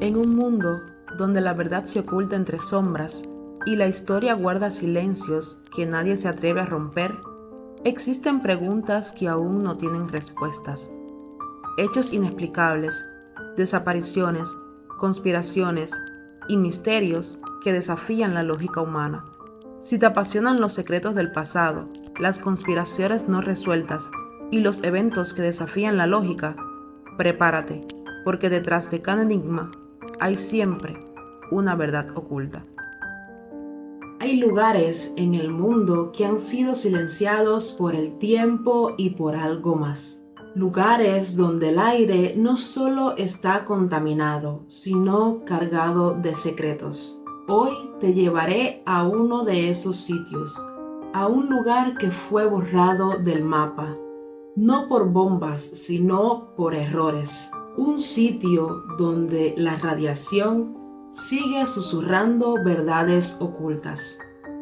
En un mundo donde la verdad se oculta entre sombras y la historia guarda silencios que nadie se atreve a romper, existen preguntas que aún no tienen respuestas. Hechos inexplicables, desapariciones, conspiraciones y misterios que desafían la lógica humana. Si te apasionan los secretos del pasado, las conspiraciones no resueltas y los eventos que desafían la lógica, prepárate, porque detrás de cada enigma hay siempre una verdad oculta. Hay lugares en el mundo que han sido silenciados por el tiempo y por algo más. Lugares donde el aire no solo está contaminado, sino cargado de secretos. Hoy te llevaré a uno de esos sitios, a un lugar que fue borrado del mapa, no por bombas, sino por errores. Un sitio donde la radiación sigue susurrando verdades ocultas.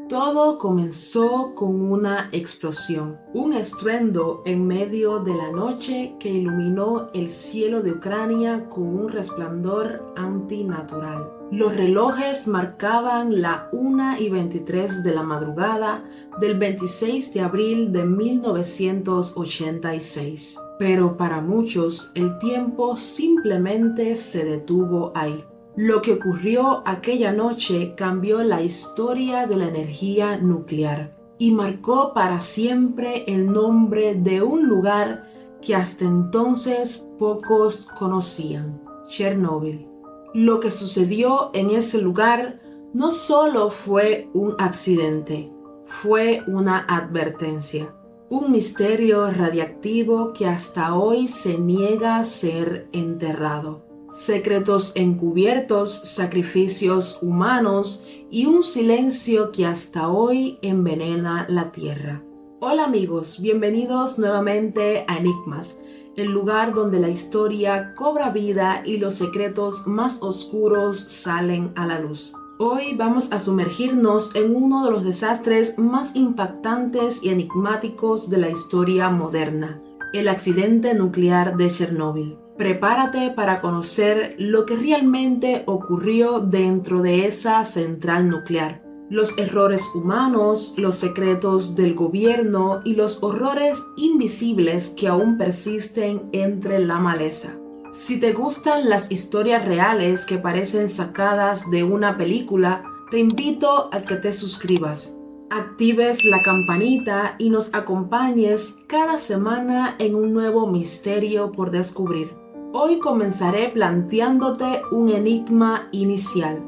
Todo comenzó con una explosión, un estruendo en medio de la noche que iluminó el cielo de Ucrania con un resplandor antinatural. Los relojes marcaban la 1:23 de la madrugada del 26 de abril de 1986. Pero para muchos el tiempo simplemente se detuvo ahí. Lo que ocurrió aquella noche cambió la historia de la energía nuclear y marcó para siempre el nombre de un lugar que hasta entonces pocos conocían: Chernóbil. Lo que sucedió en ese lugar no solo fue un accidente, fue una advertencia, un misterio radiactivo que hasta hoy se niega a ser enterrado. Secretos encubiertos, sacrificios humanos y un silencio que hasta hoy envenena la tierra. Hola amigos, bienvenidos nuevamente a Enigmas, el lugar donde la historia cobra vida y los secretos más oscuros salen a la luz. Hoy vamos a sumergirnos en uno de los desastres más impactantes y enigmáticos de la historia moderna: el accidente nuclear de Chernóbil. Prepárate para conocer lo que realmente ocurrió dentro de esa central nuclear, los errores humanos, los secretos del gobierno y los horrores invisibles que aún persisten entre la maleza. Si te gustan las historias reales que parecen sacadas de una película, te invito a que te suscribas, actives la campanita y nos acompañes cada semana en un nuevo misterio por descubrir. Hoy comenzaré planteándote un enigma inicial.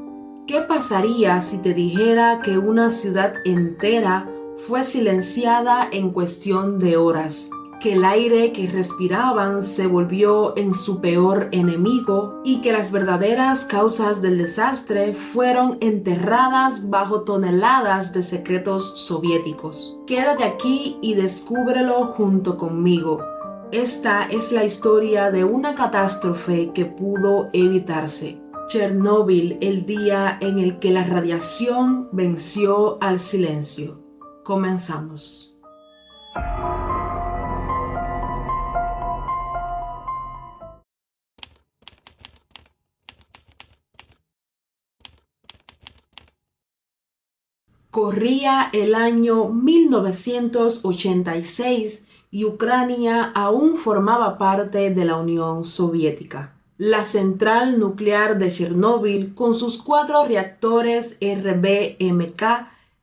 ¿Qué pasaría si te dijera que una ciudad entera fue silenciada en cuestión de horas? Que el aire que respiraban se volvió en su peor enemigo y que las verdaderas causas del desastre fueron enterradas bajo toneladas de secretos soviéticos. Quédate aquí y descúbrelo junto conmigo. Esta es la historia de una catástrofe que pudo evitarse. Chernóbil, el día en el que la radiación venció al silencio. Comenzamos. Corría el año 1986 y Ucrania aún formaba parte de la Unión Soviética. La central nuclear de Chernóbil, con sus 4 reactores RBMK,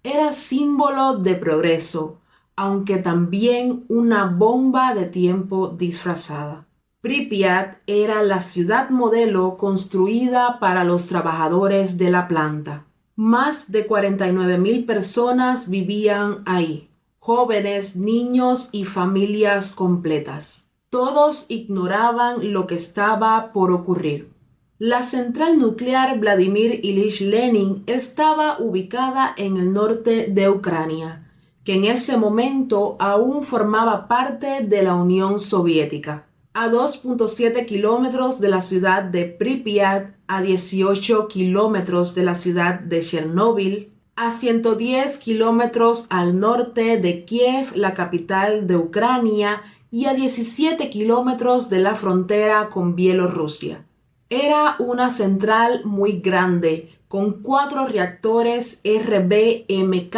era símbolo de progreso, aunque también una bomba de tiempo disfrazada. Pripyat era la ciudad modelo construida para los trabajadores de la planta. Más de 49,000 personas vivían ahí, jóvenes, niños y familias completas. Todos ignoraban lo que estaba por ocurrir. La central nuclear Vladimir Ilich Lenin estaba ubicada en el norte de Ucrania, que en ese momento aún formaba parte de la Unión Soviética. A 2.7 kilómetros de la ciudad de Pripyat, a 18 kilómetros de la ciudad de Chernóbil, a 110 kilómetros al norte de Kiev, la capital de Ucrania, y a 17 kilómetros de la frontera con Bielorrusia. Era una central muy grande, con 4 reactores RBMK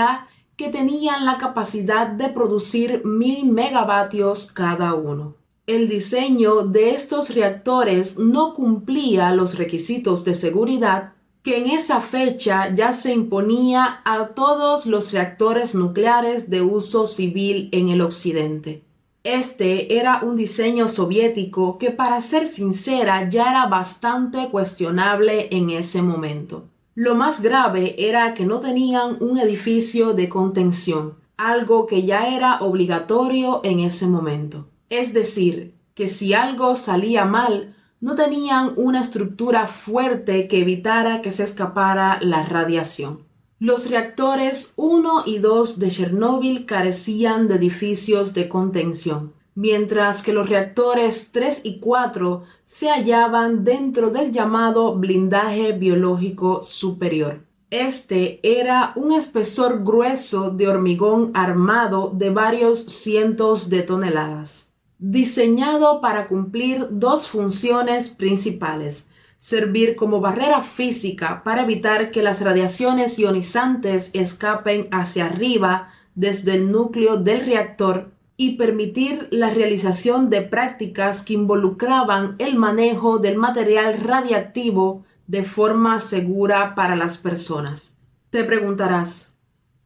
que tenían la capacidad de producir 1000 megavatios cada uno. El diseño de estos reactores no cumplía los requisitos de seguridad que en esa fecha ya se imponía a todos los reactores nucleares de uso civil en el occidente. Este era un diseño soviético que, para ser sincera, ya era bastante cuestionable en ese momento. Lo más grave era que no tenían un edificio de contención, algo que ya era obligatorio en ese momento. Es decir, que si algo salía mal, no tenían una estructura fuerte que evitara que se escapara la radiación. Los reactores 1 y 2 de Chernóbil carecían de edificios de contención, mientras que los reactores 3 y 4 se hallaban dentro del llamado blindaje biológico superior. Este era un espesor grueso de hormigón armado de varios cientos de toneladas, diseñado para cumplir 2 funciones principales: servir como barrera física para evitar que las radiaciones ionizantes escapen hacia arriba desde el núcleo del reactor, y permitir la realización de prácticas que involucraban el manejo del material radiactivo de forma segura para las personas. Te preguntarás,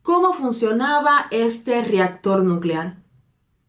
¿cómo funcionaba este reactor nuclear?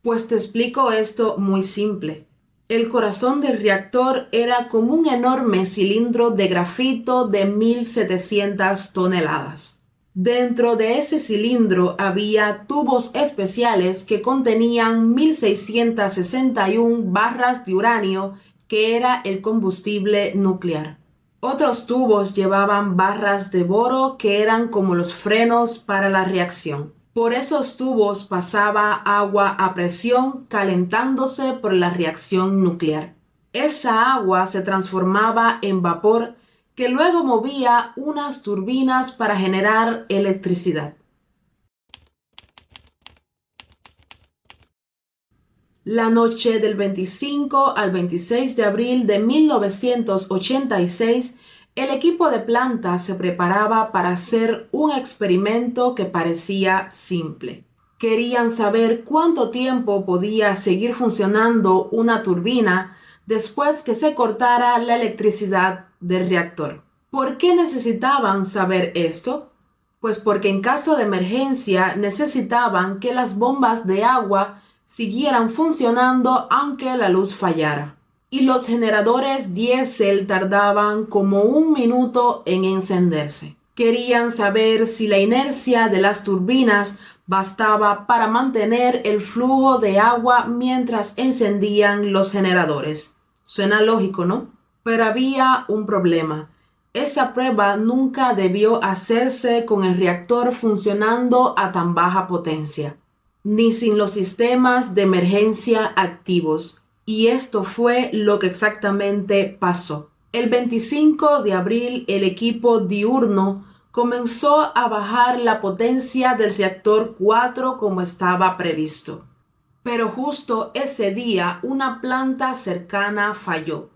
Pues te explico esto muy simple. El corazón del reactor era como un enorme cilindro de grafito de 1700 toneladas. Dentro de ese cilindro había tubos especiales que contenían 1661 barras de uranio, que era el combustible nuclear. Otros tubos llevaban barras de boro, que eran como los frenos para la reacción. Por esos tubos pasaba agua a presión calentándose por la reacción nuclear. Esa agua se transformaba en vapor, que luego movía unas turbinas para generar electricidad. La noche del 25 al 26 de abril de 1986, el equipo de planta se preparaba para hacer un experimento que parecía simple. Querían saber cuánto tiempo podía seguir funcionando una turbina después que se cortara la electricidad del reactor. ¿Por qué necesitaban saber esto? Pues porque en caso de emergencia necesitaban que las bombas de agua siguieran funcionando aunque la luz fallara. Y los generadores diésel tardaban como 1 minuto en encenderse. Querían saber si la inercia de las turbinas bastaba para mantener el flujo de agua mientras encendían los generadores. Suena lógico, ¿no? Pero había un problema. Esa prueba nunca debió hacerse con el reactor funcionando a tan baja potencia, ni sin los sistemas de emergencia activos. Y esto fue lo que exactamente pasó. El 25 de abril, el equipo diurno comenzó a bajar la potencia del reactor 4 como estaba previsto. Pero justo ese día, una planta cercana falló,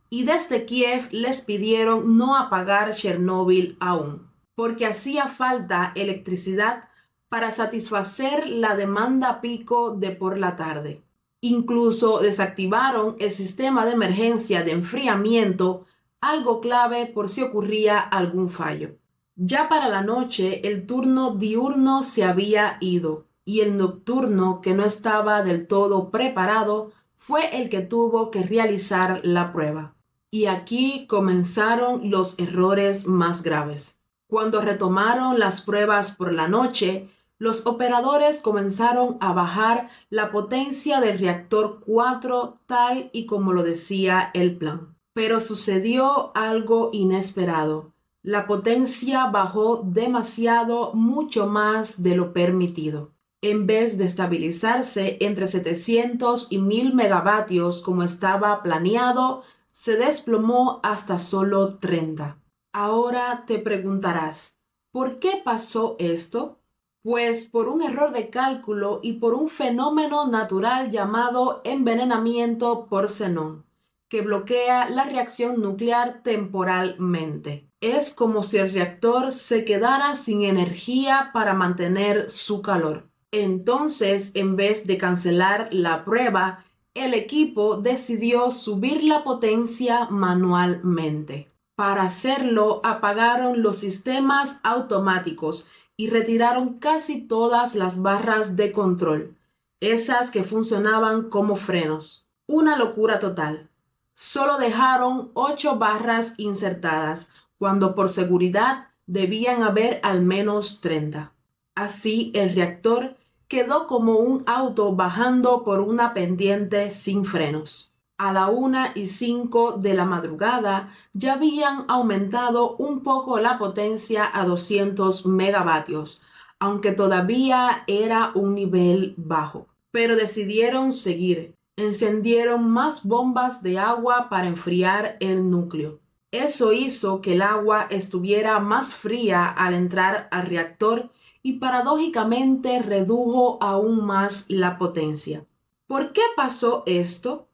y desde Kiev les pidieron no apagar Chernóbil aún, porque hacía falta electricidad para satisfacer la demanda pico de por la tarde. Incluso desactivaron el sistema de emergencia de enfriamiento, algo clave por si ocurría algún fallo. Ya para la noche, el turno diurno se había ido, y el nocturno, que no estaba del todo preparado, fue el que tuvo que realizar la prueba. Y aquí comenzaron los errores más graves. Cuando retomaron las pruebas por la noche, los operadores comenzaron a bajar la potencia del reactor 4 tal y como lo decía el plan. Pero sucedió algo inesperado. La potencia bajó demasiado, mucho más de lo permitido. En vez de estabilizarse entre 700 y 1000 megavatios como estaba planeado, se desplomó hasta solo 30. Ahora te preguntarás, ¿por qué pasó esto? pues por un error de cálculo y por un fenómeno natural llamado envenenamiento por xenón, que bloquea la reacción nuclear temporalmente. Es como si el reactor se quedara sin energía para mantener su calor. Entonces, en vez de cancelar la prueba, el equipo decidió subir la potencia manualmente. Para hacerlo, apagaron los sistemas automáticos y retiraron casi todas las barras de control, esas que funcionaban como frenos. Una locura total. Solo dejaron 8 barras insertadas, cuando por seguridad debían haber al menos 30. Así, el reactor quedó como un auto bajando por una pendiente sin frenos. A la 1:05 de la madrugada ya habían aumentado un poco la potencia a 200 megavatios, aunque todavía era un nivel bajo. Pero decidieron seguir. Encendieron más bombas de agua para enfriar el núcleo. Eso hizo que el agua estuviera más fría al entrar al reactor y paradójicamente redujo aún más la potencia. ¿Por qué pasó esto?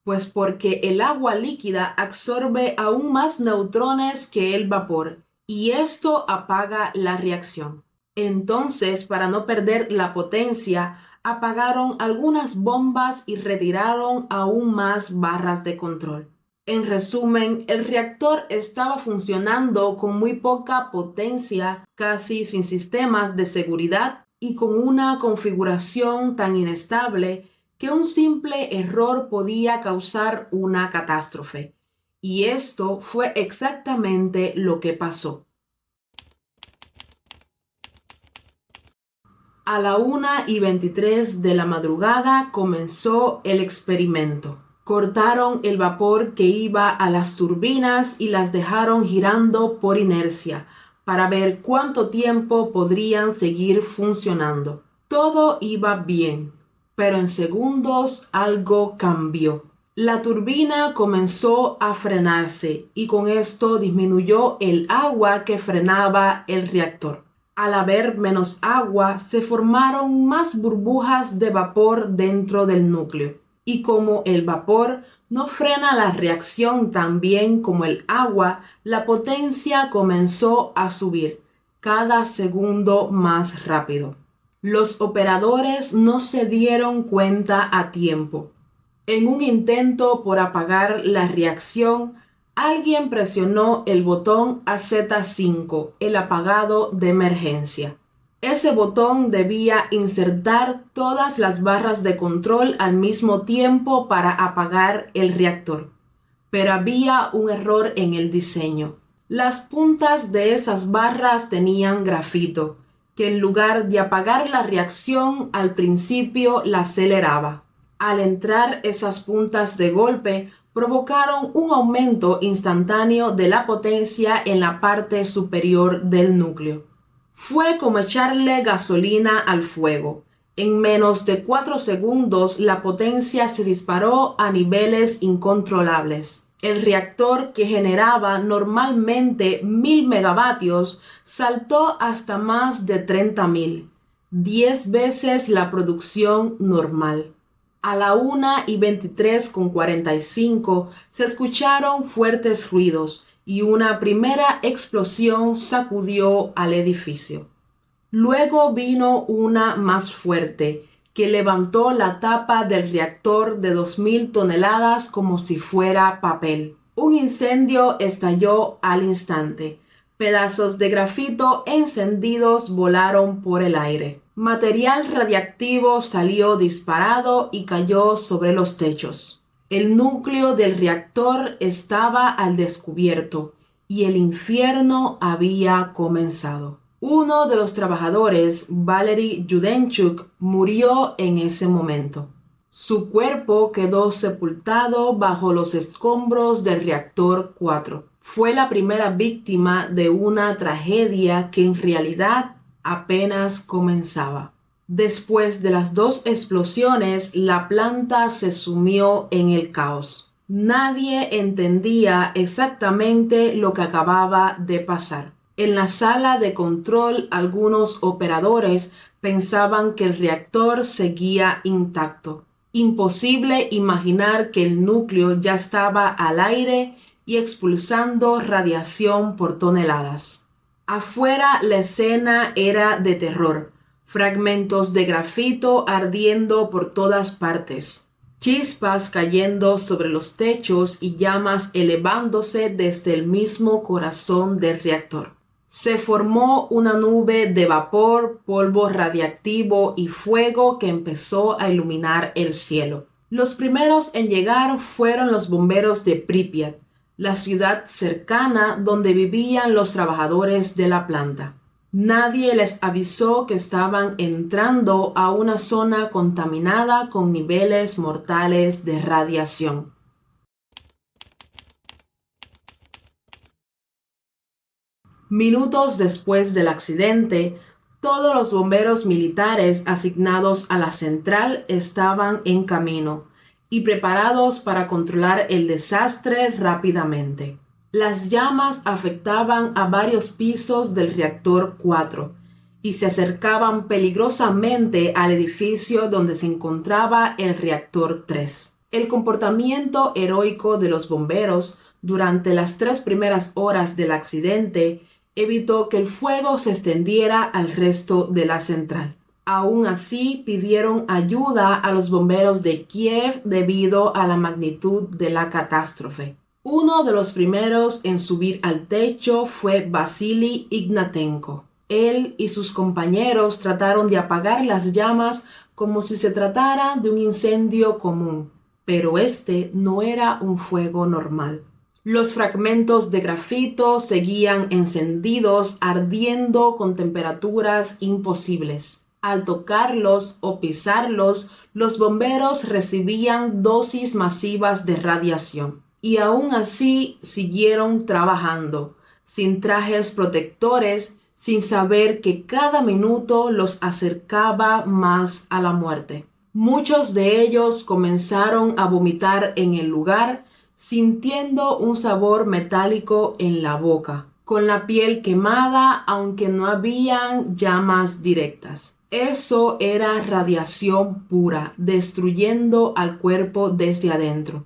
Pues porque el agua líquida absorbe aún más neutrones que el vapor y esto apaga la reacción. Entonces, para no perder la potencia, apagaron algunas bombas y retiraron aún más barras de control. En resumen, el reactor estaba funcionando con muy poca potencia, casi sin sistemas de seguridad y con una configuración tan inestable que un simple error podía causar una catástrofe. Y esto fue exactamente lo que pasó. A la 1:23 de la madrugada comenzó el experimento. Cortaron el vapor que iba a las turbinas y las dejaron girando por inercia para ver cuánto tiempo podrían seguir funcionando. Todo iba bien, pero en segundos algo cambió. La turbina comenzó a frenarse y con esto disminuyó el agua que frenaba el reactor. Al haber menos agua, se formaron más burbujas de vapor dentro del núcleo. Y como el vapor no frena la reacción tan bien como el agua, la potencia comenzó a subir cada segundo más rápido. Los operadores no se dieron cuenta a tiempo. En un intento por apagar la reacción, alguien presionó el botón AZ5, el apagado de emergencia. Ese botón debía insertar todas las barras de control al mismo tiempo para apagar el reactor. Pero había un error en el diseño. Las puntas de esas barras tenían grafito, que en lugar de apagar la reacción al principio la aceleraba. Al entrar esas puntas de golpe, provocaron un aumento instantáneo de la potencia en la parte superior del núcleo. Fue como echarle gasolina al fuego. En menos de 4 segundos la potencia se disparó a niveles incontrolables. El reactor, que generaba normalmente 1000 megavatios, saltó hasta más de 30.000, 10 veces la producción normal. A la 1:23:45 se escucharon fuertes ruidos y una primera explosión sacudió al edificio. Luego vino una más fuerte, que levantó la tapa del reactor de 2000 toneladas como si fuera papel. Un incendio estalló al instante. Pedazos de grafito encendidos volaron por el aire. Material radiactivo salió disparado y cayó sobre los techos. El núcleo del reactor estaba al descubierto y el infierno había comenzado. Uno de los trabajadores, Valery Yudenchuk, murió en ese momento. Su cuerpo quedó sepultado bajo los escombros del reactor 4. Fue la primera víctima de una tragedia que en realidad apenas comenzaba. Después de las 2 explosiones, la planta se sumió en el caos. Nadie entendía exactamente lo que acababa de pasar. En la sala de control, algunos operadores pensaban que el reactor seguía intacto. Imposible imaginar que el núcleo ya estaba al aire y expulsando radiación por toneladas. Afuera la escena era de terror, fragmentos de grafito ardiendo por todas partes, chispas cayendo sobre los techos y llamas elevándose desde el mismo corazón del reactor. Se formó una nube de vapor, polvo radiactivo y fuego que empezó a iluminar el cielo. Los primeros en llegar fueron los bomberos de Pripyat, la ciudad cercana donde vivían los trabajadores de la planta. Nadie les avisó que estaban entrando a una zona contaminada con niveles mortales de radiación. Minutos después del accidente, todos los bomberos militares asignados a la central estaban en camino y preparados para controlar el desastre rápidamente. Las llamas afectaban a varios pisos del reactor 4 y se acercaban peligrosamente al edificio donde se encontraba el reactor 3. El comportamiento heroico de los bomberos durante las 3 primeras horas del accidente evitó que el fuego se extendiera al resto de la central. Aún así, pidieron ayuda a los bomberos de Kiev debido a la magnitud de la catástrofe. Uno de los primeros en subir al techo fue Vasily Ignatenko. Él y sus compañeros trataron de apagar las llamas como si se tratara de un incendio común, pero este no era un fuego normal. Los fragmentos de grafito seguían encendidos, ardiendo con temperaturas imposibles. Al tocarlos o pisarlos, los bomberos recibían dosis masivas de radiación. Y aún así siguieron trabajando, sin trajes protectores, sin saber que cada minuto los acercaba más a la muerte. Muchos de ellos comenzaron a vomitar en el lugar, sintiendo un sabor metálico en la boca, con la piel quemada aunque no habían llamas directas. Eso era radiación pura, destruyendo al cuerpo desde adentro.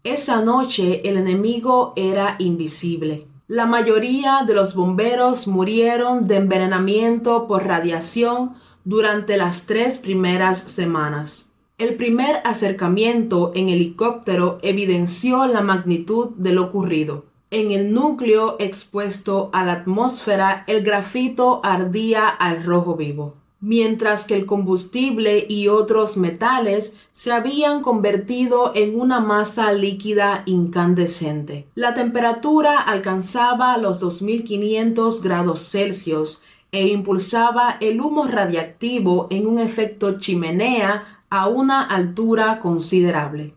Esa noche el enemigo era invisible. La mayoría de los bomberos murieron de envenenamiento por radiación durante las 3 primeras semanas. El primer acercamiento en helicóptero evidenció la magnitud de lo ocurrido. En el núcleo expuesto a la atmósfera, el grafito ardía al rojo vivo, mientras que el combustible y otros metales se habían convertido en una masa líquida incandescente. La temperatura alcanzaba los 2500 grados Celsius e impulsaba el humo radiactivo en un efecto chimenea a una altura considerable.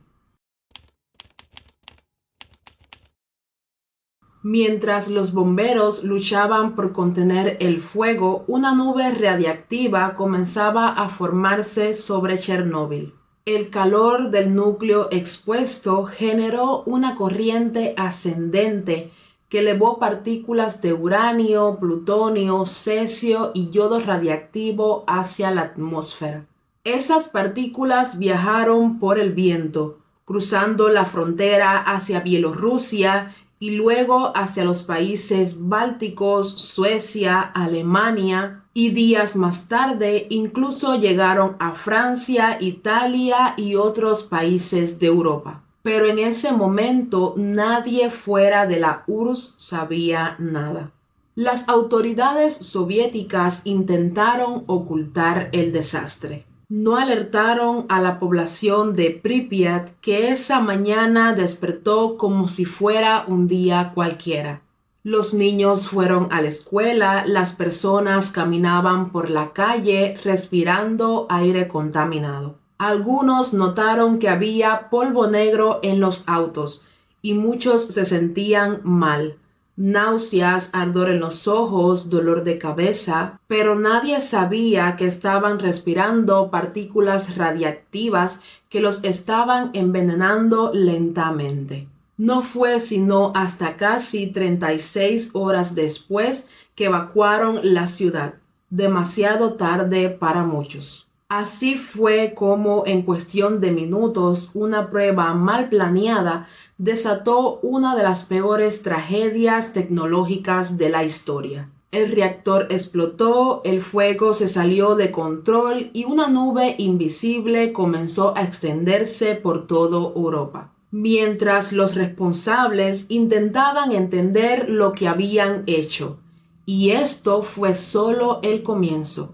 Mientras los bomberos luchaban por contener el fuego, una nube radiactiva comenzaba a formarse sobre Chernóbil. El calor del núcleo expuesto generó una corriente ascendente que elevó partículas de uranio, plutonio, cesio y yodo radiactivo hacia la atmósfera. Esas partículas viajaron por el viento, cruzando la frontera hacia Bielorrusia y luego hacia los países bálticos, Suecia, Alemania, y días más tarde incluso llegaron a Francia, Italia y otros países de Europa. Pero en ese momento nadie fuera de la URSS sabía nada. Las autoridades soviéticas intentaron ocultar el desastre. No alertaron a la población de Pripyat que esa mañana despertó como si fuera un día cualquiera. Los niños fueron a la escuela, las personas caminaban por la calle respirando aire contaminado. Algunos notaron que había polvo negro en los autos y muchos se sentían mal. Náuseas, ardor en los ojos, dolor de cabeza, pero nadie sabía que estaban respirando partículas radiactivas que los estaban envenenando lentamente. No fue sino hasta casi 36 horas después que evacuaron la ciudad, demasiado tarde para muchos. Así fue como en cuestión de minutos una prueba mal planeada desató una de las peores tragedias tecnológicas de la historia. El reactor explotó, el fuego se salió de control y una nube invisible comenzó a extenderse por toda Europa, mientras los responsables intentaban entender lo que habían hecho. Y esto fue solo el comienzo.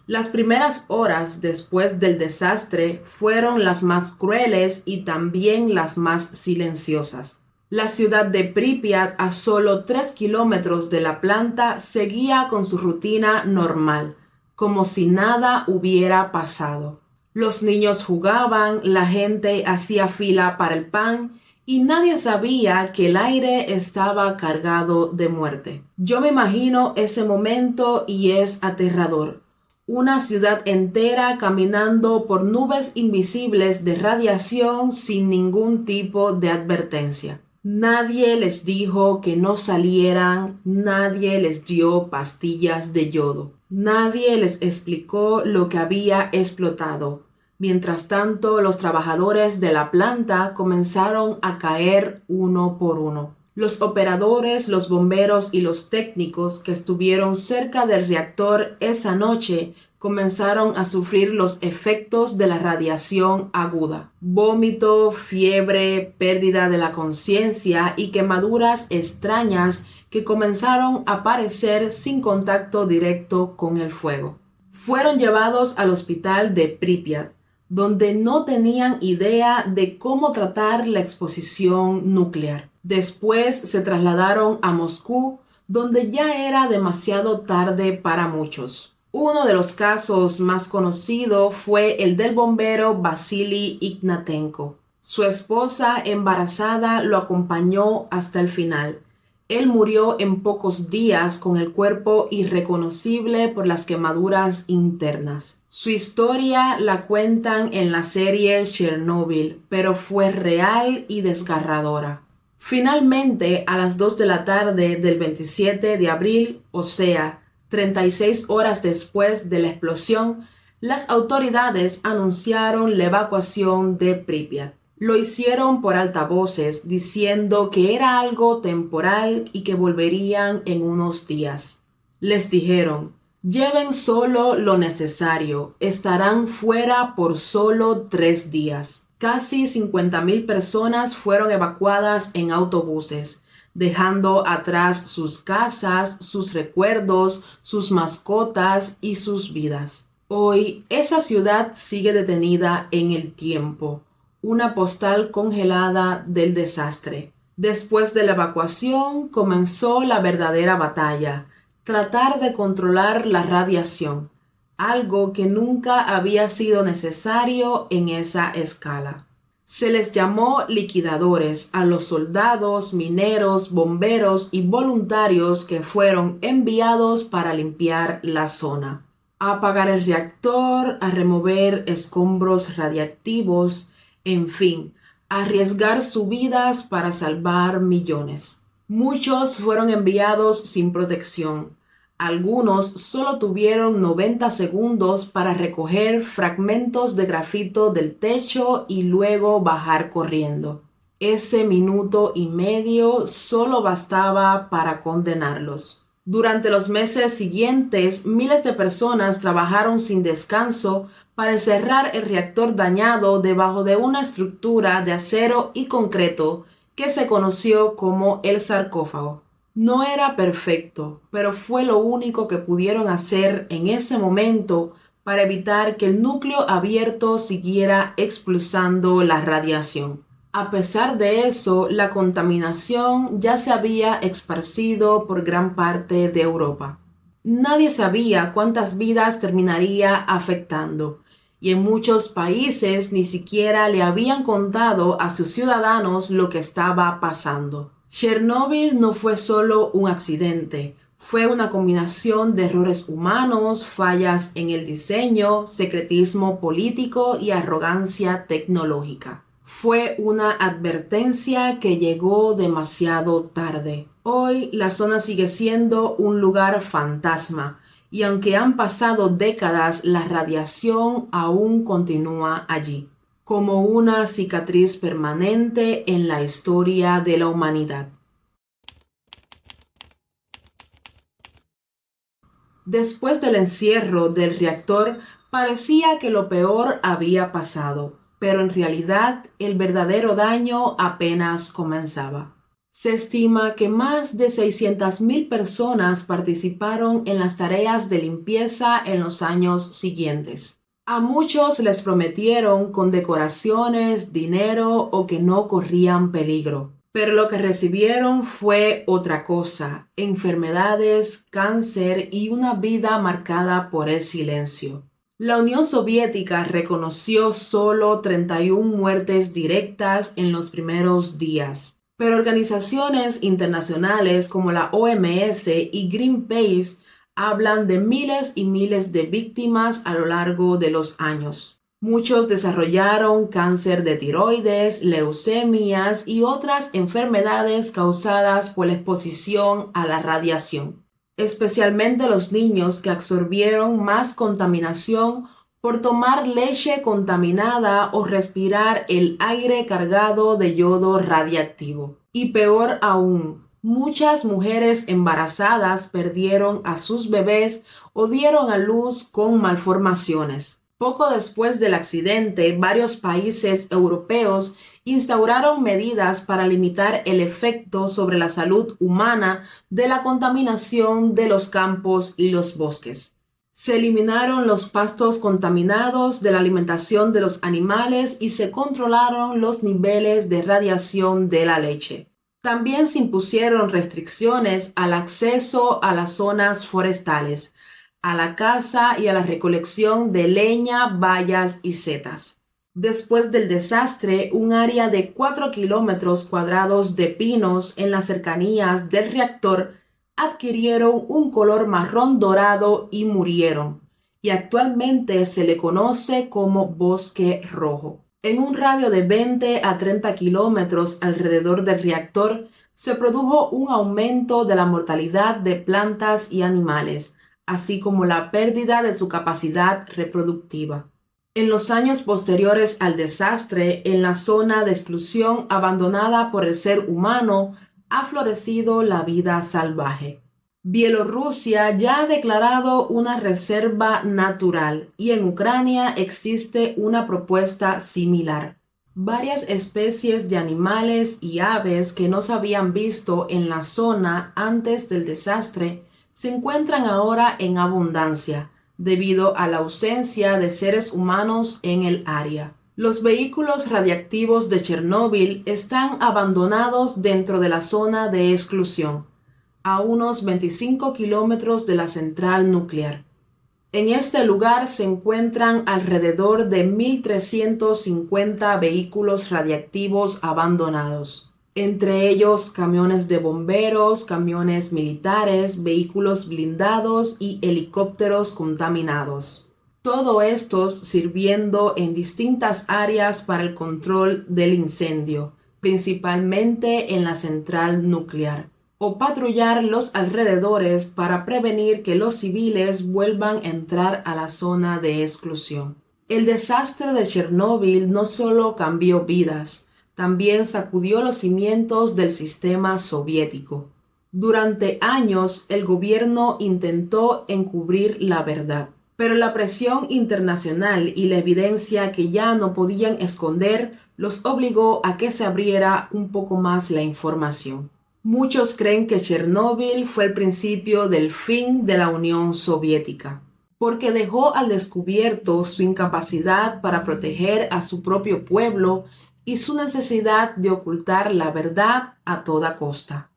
Las primeras horas después del desastre fueron las más crueles y también las más silenciosas. La ciudad de Pripyat, a solo 3 kilómetros de la planta, seguía con su rutina normal, como si nada hubiera pasado. Los niños jugaban, la gente hacía fila para el pan y nadie sabía que el aire estaba cargado de muerte. Yo me imagino ese momento y es aterrador. Una ciudad entera caminando por nubes invisibles de radiación sin ningún tipo de advertencia. Nadie les dijo que no salieran, nadie les dio pastillas de yodo, nadie les explicó lo que había explotado. Mientras tanto, los trabajadores de la planta comenzaron a caer uno por uno. Los operadores, los bomberos y los técnicos que estuvieron cerca del reactor esa noche comenzaron a sufrir los efectos de la radiación aguda. Vómito, fiebre, pérdida de la conciencia y quemaduras extrañas que comenzaron a aparecer sin contacto directo con el fuego. Fueron llevados al hospital de Pripyat, donde no tenían idea de cómo tratar la exposición nuclear. Después se trasladaron a Moscú, donde ya era demasiado tarde para muchos. Uno de los casos más conocidos fue el del bombero Vasily Ignatenko. Su esposa embarazada lo acompañó hasta el final. Él murió en pocos días con el cuerpo irreconocible por las quemaduras internas. Su historia la cuentan en la serie Chernobyl, pero fue real y desgarradora. Finalmente, a las 2 de la tarde del 27 de abril, o sea, 36 horas después de la explosión, las autoridades anunciaron la evacuación de Pripyat. Lo hicieron por altavoces, diciendo que era algo temporal y que volverían en unos días. Les dijeron: lleven solo lo necesario, estarán fuera por solo 3 días. Casi 50,000 personas fueron evacuadas en autobuses, dejando atrás sus casas, sus recuerdos, sus mascotas y sus vidas. Hoy, esa ciudad sigue detenida en el tiempo, una postal congelada del desastre. Después de la evacuación, comenzó la verdadera batalla: tratar de controlar la radiación, algo que nunca había sido necesario en esa escala. Se les llamó liquidadores a los soldados, mineros, bomberos y voluntarios que fueron enviados para limpiar la zona, a apagar el reactor, a remover escombros radiactivos, en fin, a arriesgar sus vidas para salvar millones. Muchos fueron enviados sin protección. Algunos solo tuvieron 90 segundos para recoger fragmentos de grafito del techo y luego bajar corriendo. Ese minuto y medio solo bastaba para condenarlos. Durante los meses siguientes, miles de personas trabajaron sin descanso para encerrar el reactor dañado debajo de una estructura de acero y concreto que se conoció como el sarcófago. No era perfecto, pero fue lo único que pudieron hacer en ese momento para evitar que el núcleo abierto siguiera expulsando la radiación. A pesar de eso, la contaminación ya se había esparcido por gran parte de Europa. Nadie sabía cuántas vidas terminaría afectando, y en muchos países ni siquiera le habían contado a sus ciudadanos lo que estaba pasando. Chernobyl no fue solo un accidente, fue una combinación de errores humanos, fallas en el diseño, secretismo político y arrogancia tecnológica. Fue una advertencia que llegó demasiado tarde. Hoy la zona sigue siendo un lugar fantasma y aunque han pasado décadas, la radiación aún continúa allí, como una cicatriz permanente en la historia de la humanidad. Después del encierro del reactor, parecía que lo peor había pasado, pero en realidad el verdadero daño apenas comenzaba. Se estima que más de 600.000 personas participaron en las tareas de limpieza en los años siguientes. A muchos les prometieron condecoraciones, dinero o que no corrían peligro. Pero lo que recibieron fue otra cosa: enfermedades, cáncer y una vida marcada por el silencio. La Unión Soviética reconoció solo 31 muertes directas en los primeros días, pero organizaciones internacionales como la OMS y Greenpeace hablan de miles y miles de víctimas a lo largo de los años. Muchos desarrollaron cáncer de tiroides, leucemias y otras enfermedades causadas por la exposición a la radiación, especialmente los niños que absorbieron más contaminación por tomar leche contaminada o respirar el aire cargado de yodo radiactivo. Y peor aún, muchas mujeres embarazadas perdieron a sus bebés o dieron a luz con malformaciones. Poco después del accidente, varios países europeos instauraron medidas para limitar el efecto sobre la salud humana de la contaminación de los campos y los bosques. Se eliminaron los pastos contaminados de la alimentación de los animales y se controlaron los niveles de radiación de la leche. También se impusieron restricciones al acceso a las zonas forestales, a la caza y a la recolección de leña, bayas y setas. Después del desastre, un área de 4 kilómetros cuadrados de pinos en las cercanías del reactor adquirieron un color marrón dorado y murieron, y actualmente se le conoce como bosque rojo. En un radio de 20 a 30 kilómetros alrededor del reactor se produjo un aumento de la mortalidad de plantas y animales, así como la pérdida de su capacidad reproductiva. En los años posteriores al desastre, en la zona de exclusión abandonada por el ser humano, ha florecido la vida salvaje. Bielorrusia ya ha declarado una reserva natural y en Ucrania existe una propuesta similar. Varias especies de animales y aves que no se habían visto en la zona antes del desastre se encuentran ahora en abundancia debido a la ausencia de seres humanos en el área. Los vehículos radiactivos de Chernóbil están abandonados dentro de la zona de exclusión, a unos 25 kilómetros de la central nuclear. En este lugar se encuentran alrededor de 1.350 vehículos radiactivos abandonados, entre ellos camiones de bomberos, camiones militares, vehículos blindados y helicópteros contaminados. Todo estos sirviendo en distintas áreas para el control del incendio, principalmente en la central nuclear, o patrullar los alrededores para prevenir que los civiles vuelvan a entrar a la zona de exclusión. El desastre de Chernóbil no solo cambió vidas, también sacudió los cimientos del sistema soviético. Durante años, el gobierno intentó encubrir la verdad, pero la presión internacional y la evidencia que ya no podían esconder los obligó a que se abriera un poco más la información. Muchos creen que Chernóbil fue el principio del fin de la Unión Soviética, porque dejó al descubierto su incapacidad para proteger a su propio pueblo y su necesidad de ocultar la verdad a toda costa.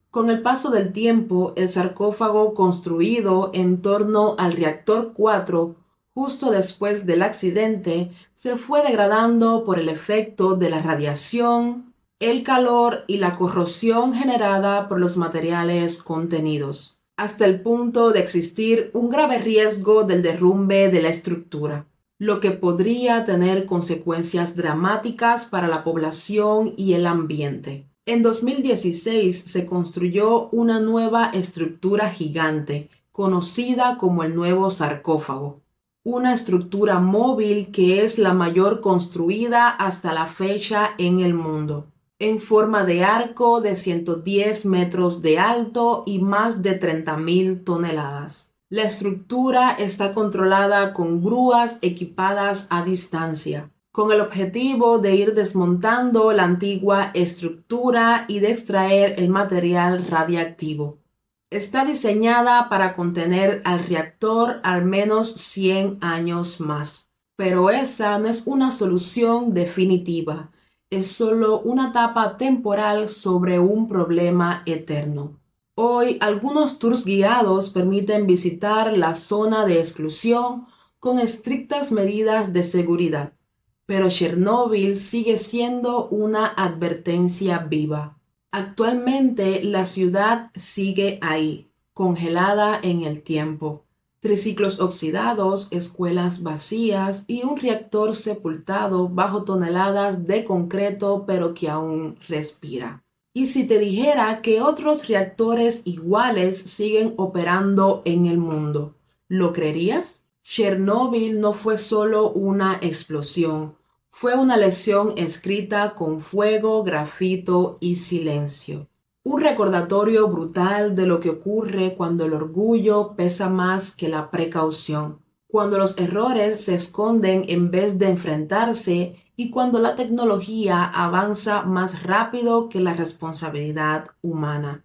Con el paso del tiempo, el sarcófago construido en torno al reactor 4 justo después del accidente, se fue degradando por el efecto de la radiación, el calor y la corrosión generada por los materiales contenidos. hasta el punto de existir un grave riesgo del derrumbe de la estructura, lo que podría tener consecuencias dramáticas para la población y el ambiente. En 2016 se construyó una nueva estructura gigante, conocida como el nuevo sarcófago, una estructura móvil que es la mayor construida hasta la fecha en el mundo, en forma de arco de 110 metros de alto y más de 30.000 toneladas. La estructura está controlada con grúas equipadas a distancia, con el objetivo de ir desmontando la antigua estructura y de extraer el material radiactivo. Está diseñada para contener al reactor al menos 100 años más, pero esa no es una solución definitiva, es solo una etapa temporal sobre un problema eterno. Hoy, algunos tours guiados permiten visitar la zona de exclusión con estrictas medidas de seguridad, pero Chernóbil sigue siendo una advertencia viva. Actualmente la ciudad sigue ahí, congelada en el tiempo. Triciclos oxidados, escuelas vacías y un reactor sepultado bajo toneladas de concreto pero que aún respira. ¿Y si te dijera que otros reactores iguales siguen operando en el mundo? ¿Lo creerías? Chernóbil no fue solo una explosión, fue una lección escrita con fuego, grafito y silencio. Un recordatorio brutal de lo que ocurre cuando el orgullo pesa más que la precaución, cuando los errores se esconden en vez de enfrentarse y cuando la tecnología avanza más rápido que la responsabilidad humana.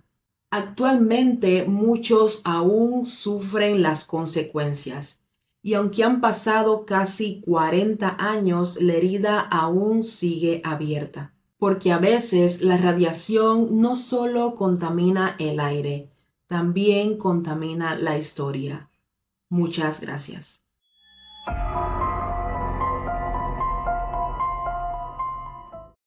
Actualmente muchos aún sufren las consecuencias. Y aunque han pasado casi 40 años, la herida aún sigue abierta, porque a veces la radiación no solo contamina el aire, también contamina la historia. Muchas gracias.